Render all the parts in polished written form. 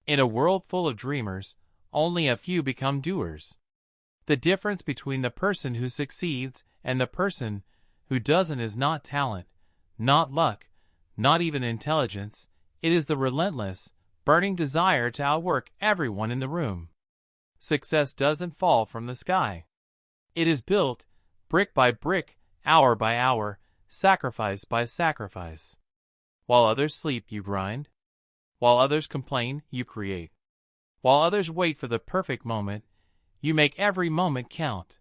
In a world full of dreamers, only a few become doers. The difference between the person who succeeds and the person who doesn't is not talent, not luck, not even intelligence. It is the relentless, burning desire to outwork everyone in the room. Success doesn't fall from the sky. It is built, brick by brick, hour by hour, sacrifice by sacrifice. While others sleep, you grind. While others complain, you create. While others wait for the perfect moment, you make every moment count.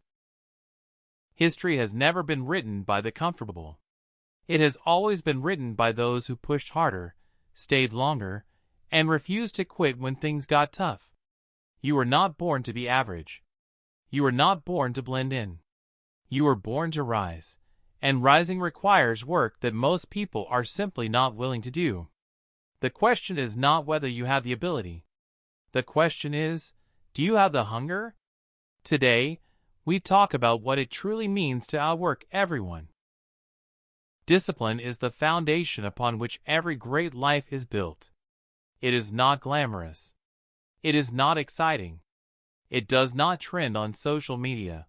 History has never been written by the comfortable. It has always been written by those who pushed harder, stayed longer, and refused to quit when things got tough. You were not born to be average. You were not born to blend in. You were born to rise, and rising requires work that most people are simply not willing to do. The question is not whether you have the ability. The question is, do you have the hunger? Today, we talk about what it truly means to outwork everyone. Discipline is the foundation upon which every great life is built. It is not glamorous. It is not exciting. It does not trend on social media.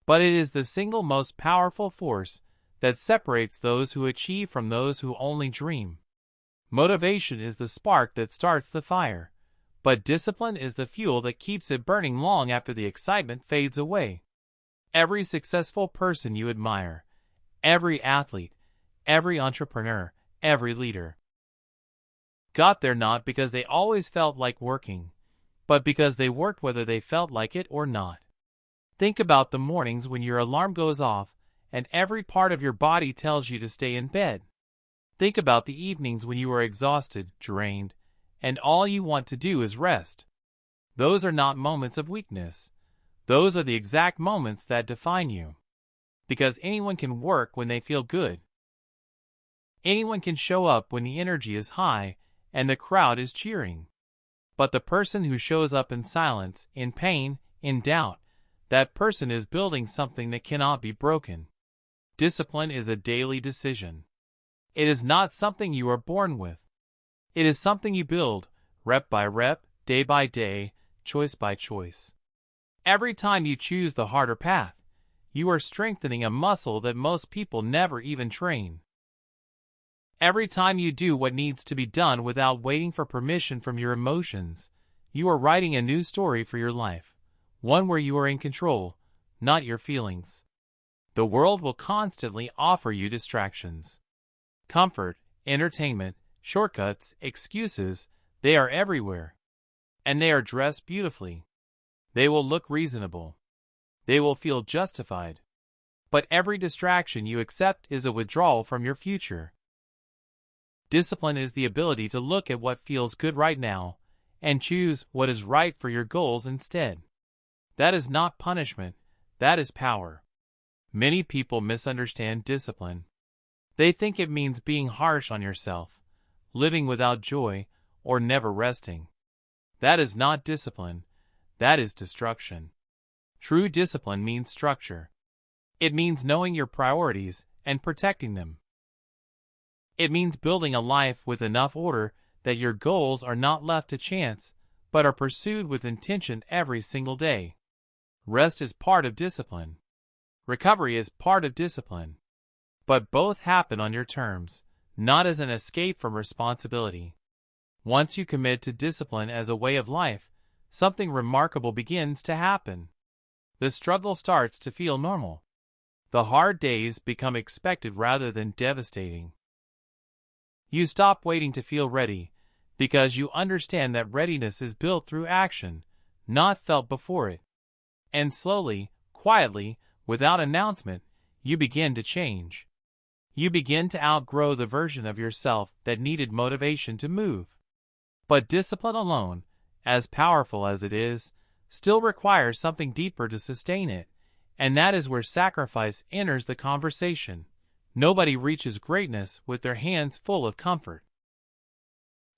But it is the single most powerful force that separates those who achieve from those who only dream. Motivation is the spark that starts the fire, but discipline is the fuel that keeps it burning long after the excitement fades away. Every successful person you admire, every athlete, every entrepreneur, every leader, got there not because they always felt like working, but because they worked whether they felt like it or not. Think about the mornings when your alarm goes off and every part of your body tells you to stay in bed. Think about the evenings when you are exhausted, drained, and all you want to do is rest. Those are not moments of weakness. Those are the exact moments that define you. Because anyone can work when they feel good. Anyone can show up when the energy is high and the crowd is cheering. But the person who shows up in silence, in pain, in doubt, that person is building something that cannot be broken. Discipline is a daily decision. It is not something you are born with. It is something you build, rep by rep, day by day, choice by choice. Every time you choose the harder path, you are strengthening a muscle that most people never even train. Every time you do what needs to be done without waiting for permission from your emotions, you are writing a new story for your life, one where you are in control, not your feelings. The world will constantly offer you distractions. Comfort, entertainment, shortcuts, excuses, they are everywhere. And they are dressed beautifully. They will look reasonable. They will feel justified. But every distraction you accept is a withdrawal from your future. Discipline is the ability to look at what feels good right now and choose what is right for your goals instead. That is not punishment, that is power. Many people misunderstand discipline. They think it means being harsh on yourself, living without joy, or never resting. That is not discipline, that is destruction. True discipline means structure. It means knowing your priorities and protecting them. It means building a life with enough order that your goals are not left to chance, but are pursued with intention every single day. Rest is part of discipline. Recovery is part of discipline. But both happen on your terms, not as an escape from responsibility. Once you commit to discipline as a way of life, something remarkable begins to happen. The struggle starts to feel normal. The hard days become expected rather than devastating. You stop waiting to feel ready, because you understand that readiness is built through action, not felt before it. And slowly, quietly, without announcement, you begin to change. You begin to outgrow the version of yourself that needed motivation to move. But discipline alone, as powerful as it is, still requires something deeper to sustain it, and that is where sacrifice enters the conversation. Nobody reaches greatness with their hands full of comfort.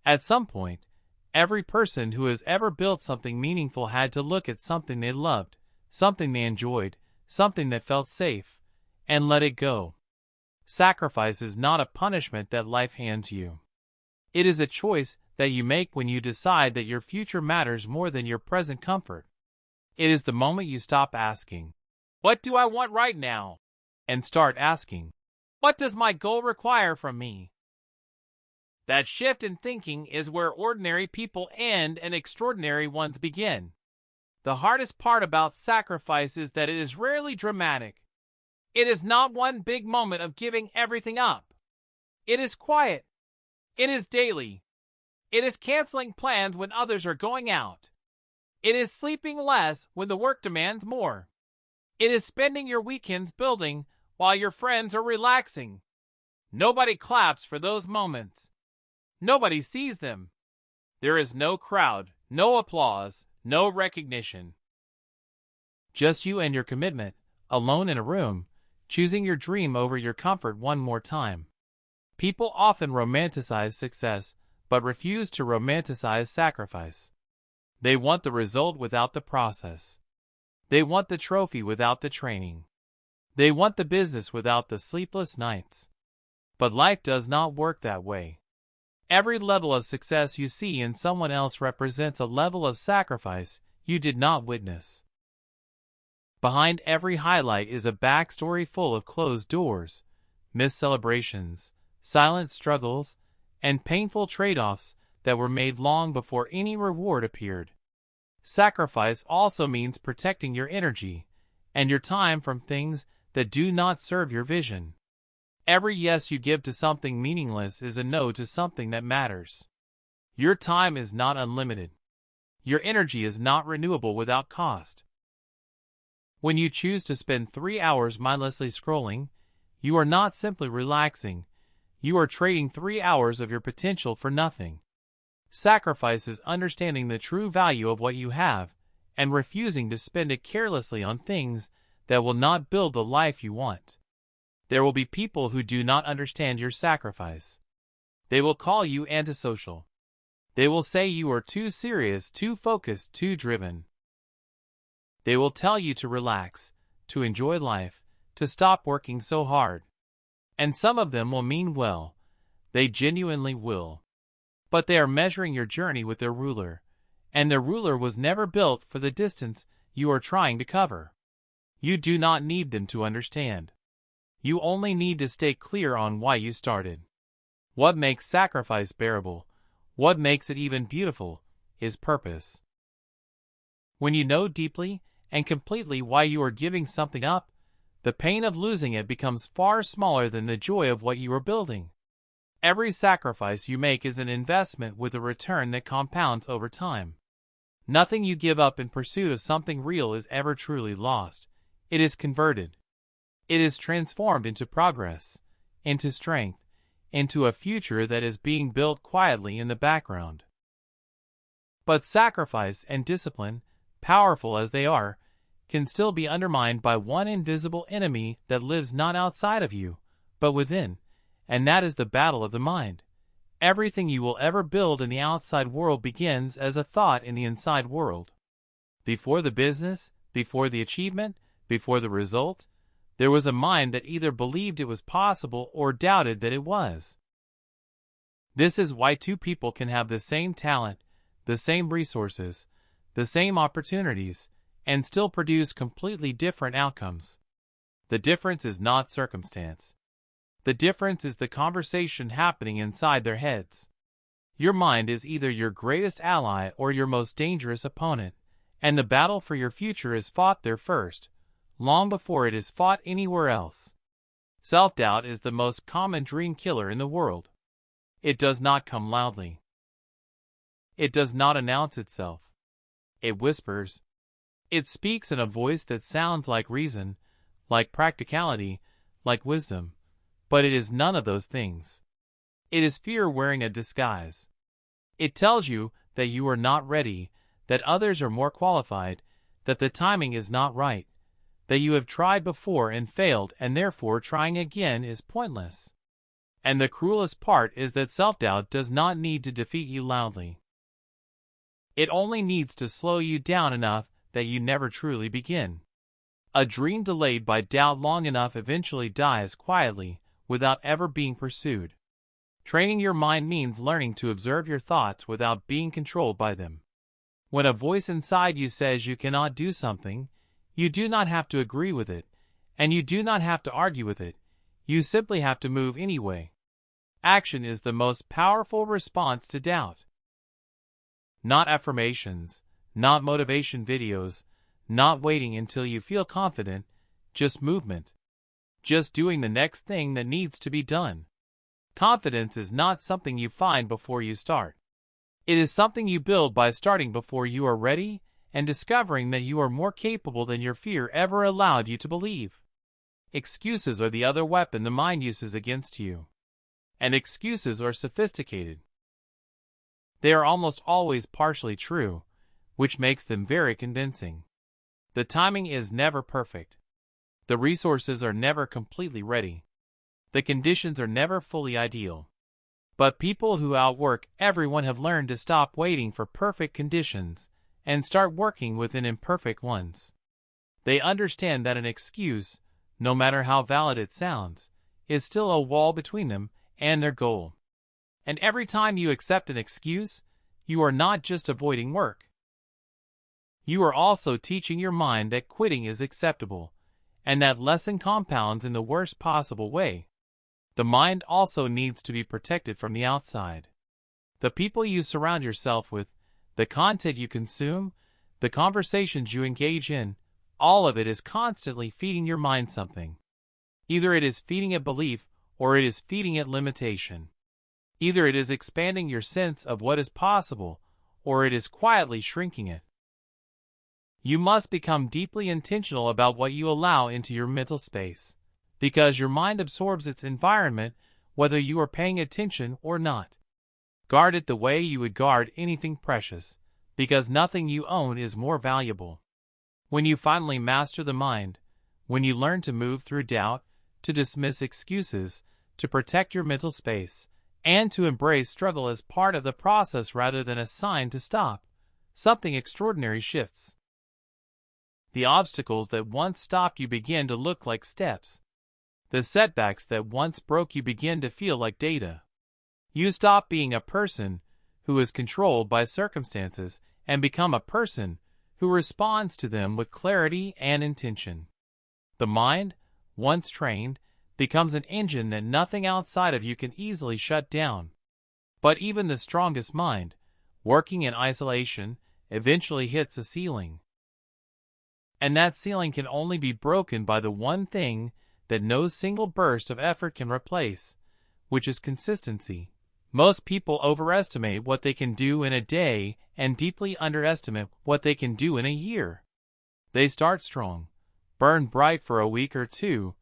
At some point, every person who has ever built something meaningful had to look at something they loved, something they enjoyed, something that felt safe, and let it go. Sacrifice is not a punishment that life hands you. It is a choice that you make when you decide that your future matters more than your present comfort. It is the moment you stop asking, "What do I want right now?" and start asking, "What does my goal require from me?" That shift in thinking is where ordinary people end and extraordinary ones begin. The hardest part about sacrifice is that it is rarely dramatic. It is not one big moment of giving everything up. It is quiet. It is daily. It is canceling plans when others are going out. It is sleeping less when the work demands more. It is spending your weekends building while your friends are relaxing. Nobody claps for those moments. Nobody sees them. There is no crowd, no applause, no recognition. Just you and your commitment, alone in a room, choosing your dream over your comfort one more time. People often romanticize success, but refuse to romanticize sacrifice. They want the result without the process. They want the trophy without the training. They want the business without the sleepless nights. But life does not work that way. Every level of success you see in someone else represents a level of sacrifice you did not witness. Behind every highlight is a backstory full of closed doors, missed celebrations, silent struggles, and painful trade-offs that were made long before any reward appeared. Sacrifice also means protecting your energy and your time from things that do not serve your vision. Every yes you give to something meaningless is a no to something that matters. Your time is not unlimited. Your energy is not renewable without cost. When you choose to spend 3 hours mindlessly scrolling, you are not simply relaxing. You are trading 3 hours of your potential for nothing. Sacrifice is understanding the true value of what you have and refusing to spend it carelessly on things that will not build the life you want. There will be people who do not understand your sacrifice. They will call you antisocial. They will say you are too serious, too focused, too driven. They will tell you to relax, to enjoy life, to stop working so hard. And some of them will mean well. They genuinely will. But they are measuring your journey with their ruler, and their ruler was never built for the distance you are trying to cover. You do not need them to understand. You only need to stay clear on why you started. What makes sacrifice bearable, what makes it even beautiful, is purpose. When you know deeply and completely why you are giving something up, the pain of losing it becomes far smaller than the joy of what you are building. Every sacrifice you make is an investment with a return that compounds over time. Nothing you give up in pursuit of something real is ever truly lost. It is converted. It is transformed into progress, into strength, into a future that is being built quietly in the background. But sacrifice and discipline, powerful as they are, can still be undermined by one invisible enemy that lives not outside of you, but within, and that is the battle of the mind. Everything you will ever build in the outside world begins as a thought in the inside world. Before the business, before the achievement, before the result, there was a mind that either believed it was possible or doubted that it was. This is why two people can have the same talent, the same resources, the same opportunities, and still produce completely different outcomes. The difference is not circumstance. The difference is the conversation happening inside their heads. Your mind is either your greatest ally or your most dangerous opponent, and the battle for your future is fought there first, long before it is fought anywhere else. Self-doubt is the most common dream killer in the world. It does not come loudly. It does not announce itself. It whispers. It speaks in a voice that sounds like reason, like practicality, like wisdom, but it is none of those things. It is fear wearing a disguise. It tells you that you are not ready, that others are more qualified, that the timing is not right, that you have tried before and failed and therefore trying again is pointless. And the cruelest part is that self-doubt does not need to defeat you loudly. It only needs to slow you down enough that you never truly begin. A dream delayed by doubt long enough eventually dies quietly, without ever being pursued. Training your mind means learning to observe your thoughts without being controlled by them. When a voice inside you says you cannot do something, you do not have to agree with it, and you do not have to argue with it. You simply have to move anyway. Action is the most powerful response to doubt. Not affirmations, not motivation videos, not waiting until you feel confident, just movement. Just doing the next thing that needs to be done. Confidence is not something you find before you start. It is something you build by starting before you are ready and discovering that you are more capable than your fear ever allowed you to believe. Excuses are the other weapon the mind uses against you. And excuses are sophisticated. They are almost always partially true, which makes them very convincing. The timing is never perfect. The resources are never completely ready. The conditions are never fully ideal. But people who outwork everyone have learned to stop waiting for perfect conditions and start working within imperfect ones. They understand that an excuse, no matter how valid it sounds, is still a wall between them and their goal. And every time you accept an excuse, you are not just avoiding work. You are also teaching your mind that quitting is acceptable, and that lesson compounds in the worst possible way. The mind also needs to be protected from the outside. The people you surround yourself with, the content you consume, the conversations you engage in, all of it is constantly feeding your mind something. Either it is feeding it belief, or it is feeding it limitation. Either it is expanding your sense of what is possible, or it is quietly shrinking it. You must become deeply intentional about what you allow into your mental space, because your mind absorbs its environment whether you are paying attention or not. Guard it the way you would guard anything precious, because nothing you own is more valuable. When you finally master the mind, when you learn to move through doubt, to dismiss excuses, to protect your mental space, and to embrace struggle as part of the process rather than a sign to stop, something extraordinary shifts. The obstacles that once stopped you begin to look like steps. The setbacks that once broke you begin to feel like data. You stop being a person who is controlled by circumstances and become a person who responds to them with clarity and intention. The mind, once trained, becomes an engine that nothing outside of you can easily shut down. But even the strongest mind, working in isolation, eventually hits a ceiling. And that ceiling can only be broken by the one thing that no single burst of effort can replace, which is consistency. Most people overestimate what they can do in a day and deeply underestimate what they can do in a year. They start strong, burn bright for a week or two,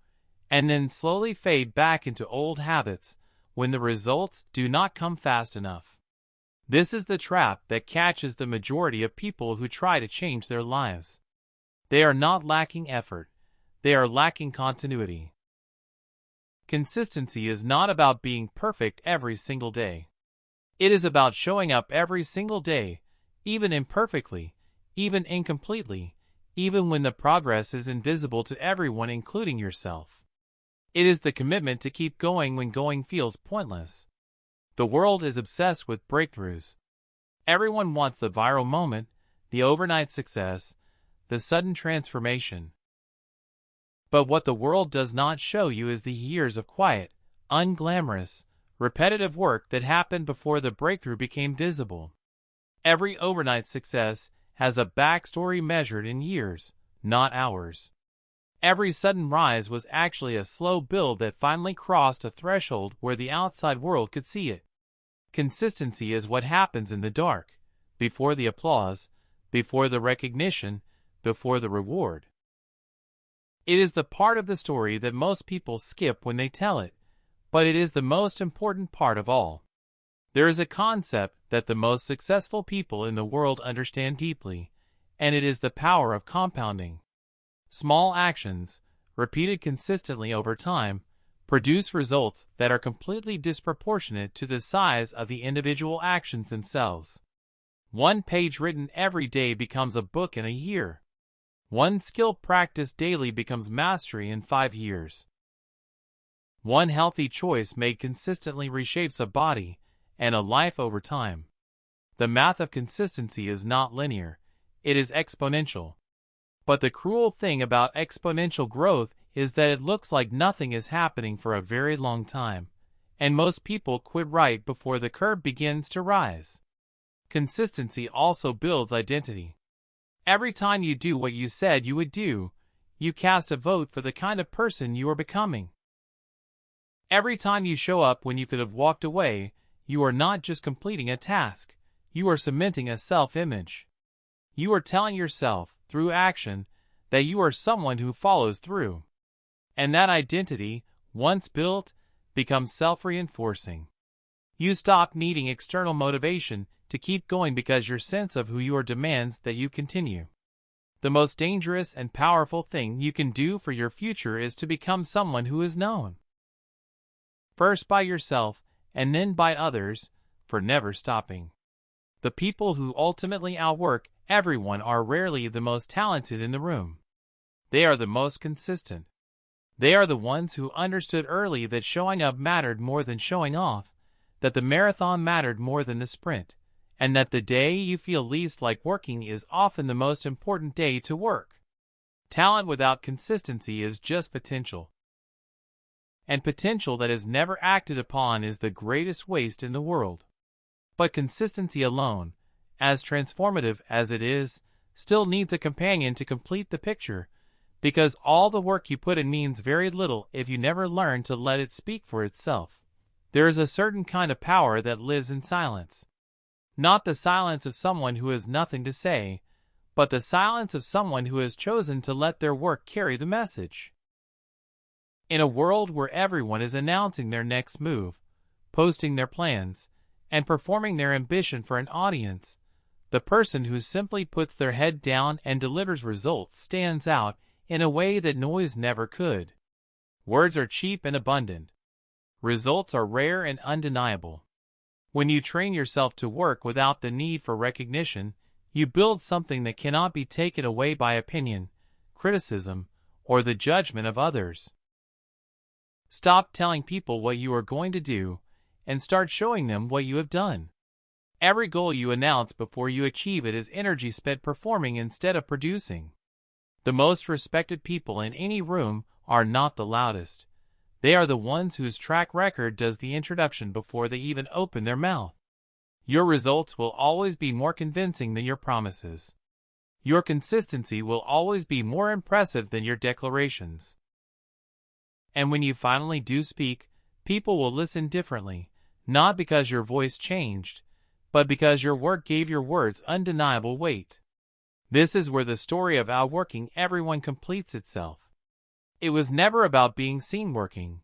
and then slowly fade back into old habits when the results do not come fast enough. This is the trap that catches the majority of people who try to change their lives. They are not lacking effort, they are lacking continuity. Consistency is not about being perfect every single day. It is about showing up every single day, even imperfectly, even incompletely, even when the progress is invisible to everyone including yourself. It is the commitment to keep going when going feels pointless. The world is obsessed with breakthroughs. Everyone wants the viral moment, the overnight success, the sudden transformation. But what the world does not show you is the years of quiet, unglamorous, repetitive work that happened before the breakthrough became visible. Every overnight success has a backstory measured in years, not hours. Every sudden rise was actually a slow build that finally crossed a threshold where the outside world could see it. Consistency is what happens in the dark, before the applause, before the recognition, before the reward. It is the part of the story that most people skip when they tell it, but it is the most important part of all. There is a concept that the most successful people in the world understand deeply, and it is the power of compounding. Small actions, repeated consistently over time, produce results that are completely disproportionate to the size of the individual actions themselves. One page written every day becomes a book in a year. One skill practiced daily becomes mastery in 5 years. One healthy choice made consistently reshapes a body and a life over time. The math of consistency is not linear, it is exponential. But the cruel thing about exponential growth is that it looks like nothing is happening for a very long time, and most people quit right before the curve begins to rise. Consistency also builds identity. Every time you do what you said you would do, you cast a vote for the kind of person you are becoming. Every time you show up when you could have walked away, you are not just completing a task, you are cementing a self-image. You are telling yourself, through action, that you are someone who follows through. And that identity, once built, becomes self-reinforcing. You stop needing external motivation to keep going because your sense of who you are demands that you continue. The most dangerous and powerful thing you can do for your future is to become someone who is known. First by yourself, and then by others, for never stopping. The people who ultimately outwork everyone are rarely the most talented in the room. They are the most consistent. They are the ones who understood early that showing up mattered more than showing off, that the marathon mattered more than the sprint, and that the day you feel least like working is often the most important day to work. Talent without consistency is just potential. And potential that is never acted upon is the greatest waste in the world. But consistency alone, as transformative as it is, still needs a companion to complete the picture, because all the work you put in means very little if you never learn to let it speak for itself. There is a certain kind of power that lives in silence. Not the silence of someone who has nothing to say, but the silence of someone who has chosen to let their work carry the message. In a world where everyone is announcing their next move, posting their plans, and performing their ambition for an audience, the person who simply puts their head down and delivers results stands out in a way that noise never could. Words are cheap and abundant. Results are rare and undeniable. When you train yourself to work without the need for recognition, you build something that cannot be taken away by opinion, criticism, or the judgment of others. Stop telling people what you are going to do, and start showing them what you have done. Every goal you announce before you achieve it is energy spent performing instead of producing. The most respected people in any room are not the loudest. They are the ones whose track record does the introduction before they even open their mouth. Your results will always be more convincing than your promises. Your consistency will always be more impressive than your declarations. And when you finally do speak, people will listen differently, not because your voice changed, but because your work gave your words undeniable weight. This is where the story of outworking everyone completes itself. It was never about being seen working.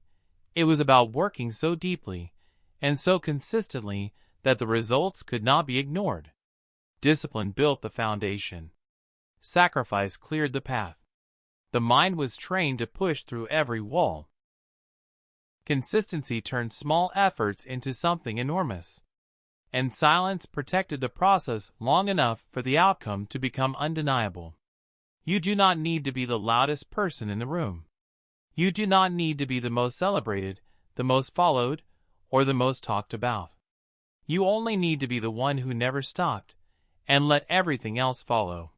It was about working so deeply and so consistently that the results could not be ignored. Discipline built the foundation. Sacrifice cleared the path. The mind was trained to push through every wall. Consistency turned small efforts into something enormous. And silence protected the process long enough for the outcome to become undeniable. You do not need to be the loudest person in the room. You do not need to be the most celebrated, the most followed, or the most talked about. You only need to be the one who never stopped, and let everything else follow.